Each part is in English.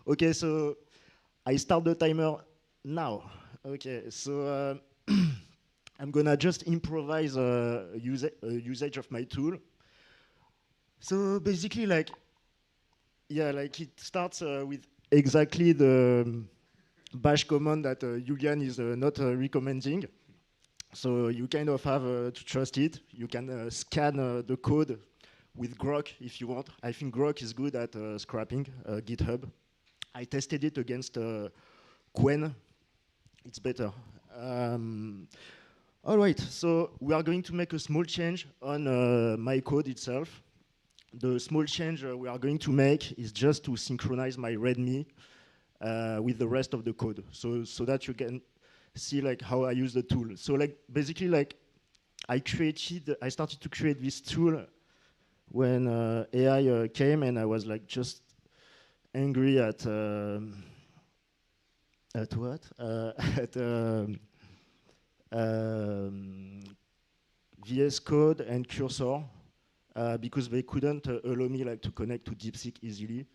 Okay, so I start the timer now. Okay, so I'm gonna just improvise usage of my tool. So basically, like, yeah, like it starts with exactly the bash command that Julian is not recommending. So you kind of have to trust it. You can scan the code with Grok if you want. I think Grok is good at scrapping GitHub. I tested it against Quen. It's better. All right, so we are going to make a small change on my code itself. The small change we are going to make is just to synchronize my README with the rest of the code, so that you can see like how I use the tool. So like basically like I started to create this tool when AI came, and I was like just angry at what? At VS Code and Cursor because they couldn't allow me like to connect to DeepSeek easily.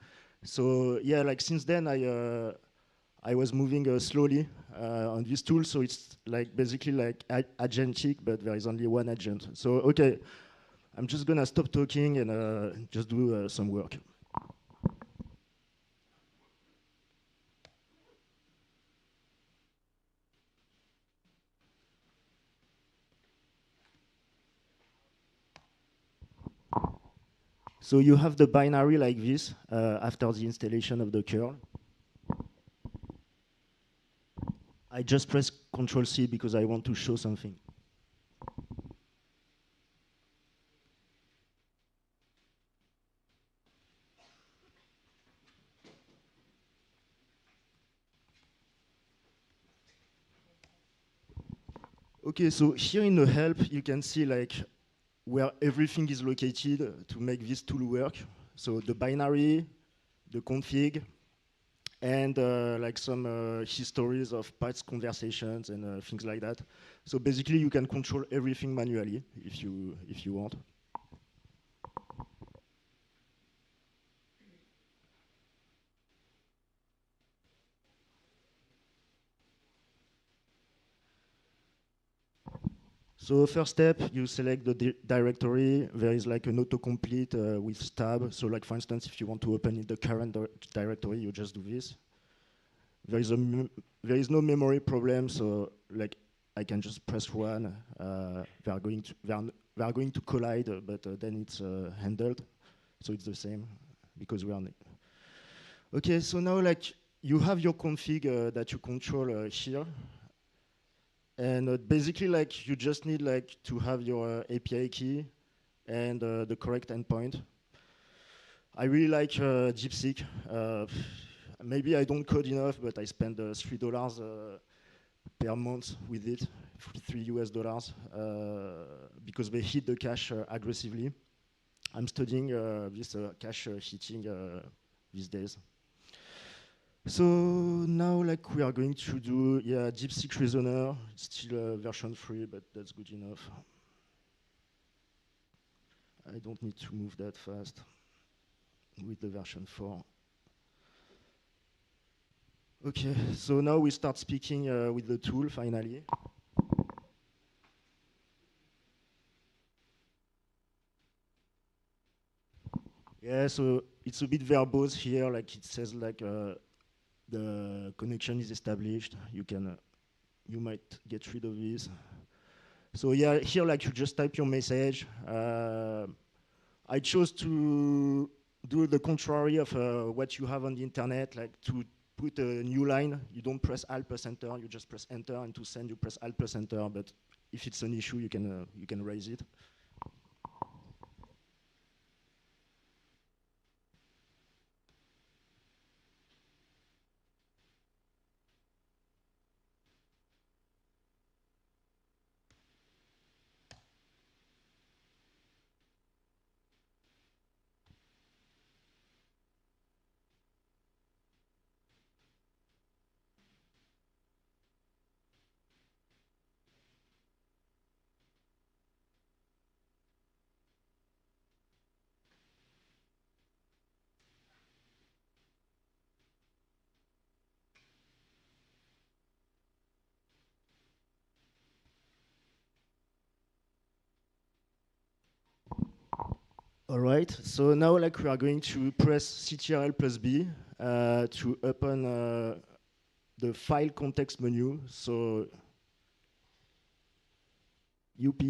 So yeah, like since then I was moving slowly on this tool, so it's like basically like agentic, but there is only one agent. So okay, I'm just gonna stop talking and just do some work. So you have the binary like this after the installation of the curl. I just press Control C because I want to show something. Okay, so here in the help, you can see like where everything is located to make this tool work. So the binary, the config, and like some histories of past conversations and things like that. So basically, you can control everything manually if you want. So first step, you select the directory. There is like an autocomplete with tab. So like for instance, if you want to open in the current directory, you just do this. There is no memory problem, so like I can just press one. They are going to collide, but then it's handled, so it's the same because we are. Okay, so now like you have your config that you control here. And basically, like you just need like to have your API key and the correct endpoint. I really like DeepSeek. Maybe I don't code enough, but I spend $3 per month with it, $3 because they hit the cache aggressively. I'm studying this cache hitting these days. So now, like we are going to do, yeah, DeepSeek Reasoner. It's still version 3, but that's good enough. I don't need to move that fast with the version 4. Okay, so now we start speaking with the tool finally. Yeah, so it's a bit verbose here, like it says like the connection is established. You might get rid of this. So yeah, here like you just type your message. I chose to do the contrary of what you have on the internet, like to put a new line. You don't press Alt plus Enter, you just press Enter, and to send you press Alt plus Enter. But if it's an issue, you can raise it. All right, so now like we are going to press Ctrl plus B to open the file context menu. So UP.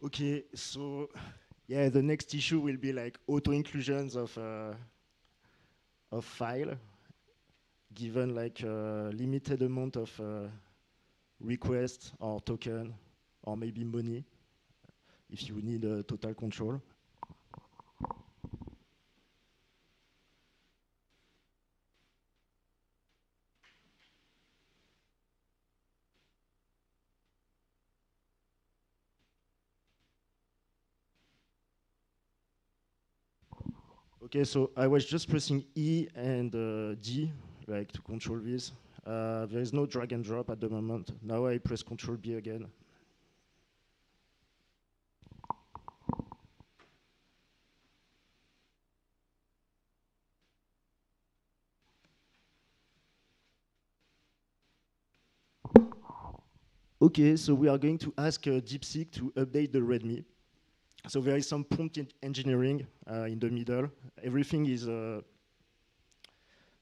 Okay, so yeah, the next issue will be like auto inclusions of file, given like a limited amount of requests or token, or maybe money, if you need total control. Okay, so I was just pressing E and D, like to control this. There is no drag and drop at the moment. Now I press Control B again. Okay, so we are going to ask DeepSeek to update the README. So there is some prompt engineering in the middle. Everything is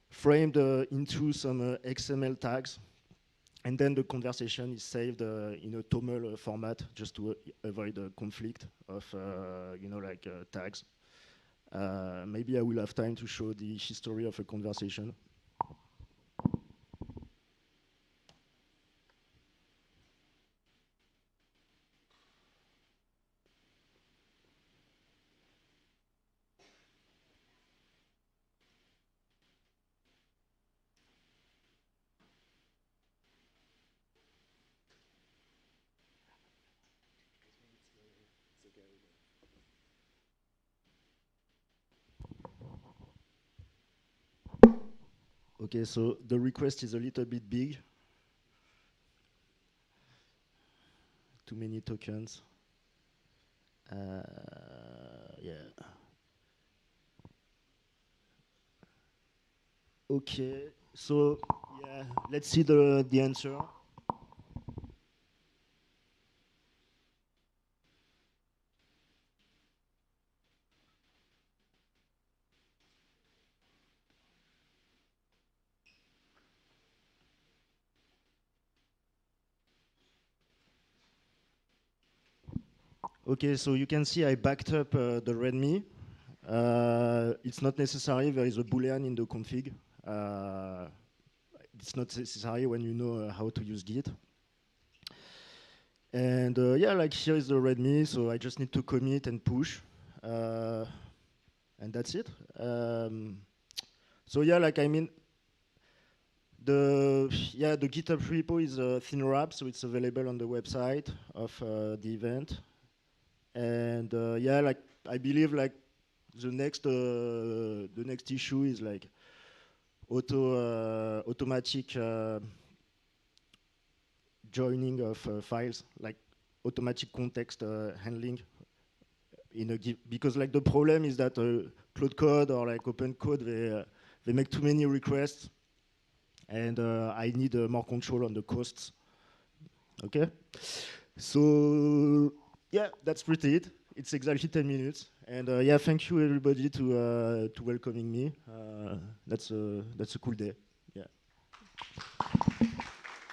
framed into some XML tags. And then the conversation is saved in a TOML format just to avoid a conflict of tags. Maybe I will have time to show the history of a conversation. Okay, so the request is a little bit big. Too many tokens. Yeah. Okay, so yeah, let's see the answer. Okay, so you can see I backed up the README. It's not necessary, there is a boolean in the config. It's not necessary when you know how to use Git. And yeah, like here is the README, so I just need to commit and push. And that's it. So yeah, like I mean, the GitHub repo is ThinWrap, so it's available on the website of the event. And yeah, like I believe like the next issue is like automatic joining of files, like automatic context handling in a because like the problem is that Claude Code or like OpenCode they make too many requests, and I need more control on the costs. Okay, so yeah, that's pretty it. It's exactly 10 minutes, and yeah, thank you everybody to welcoming me. That's a cool day. Yeah.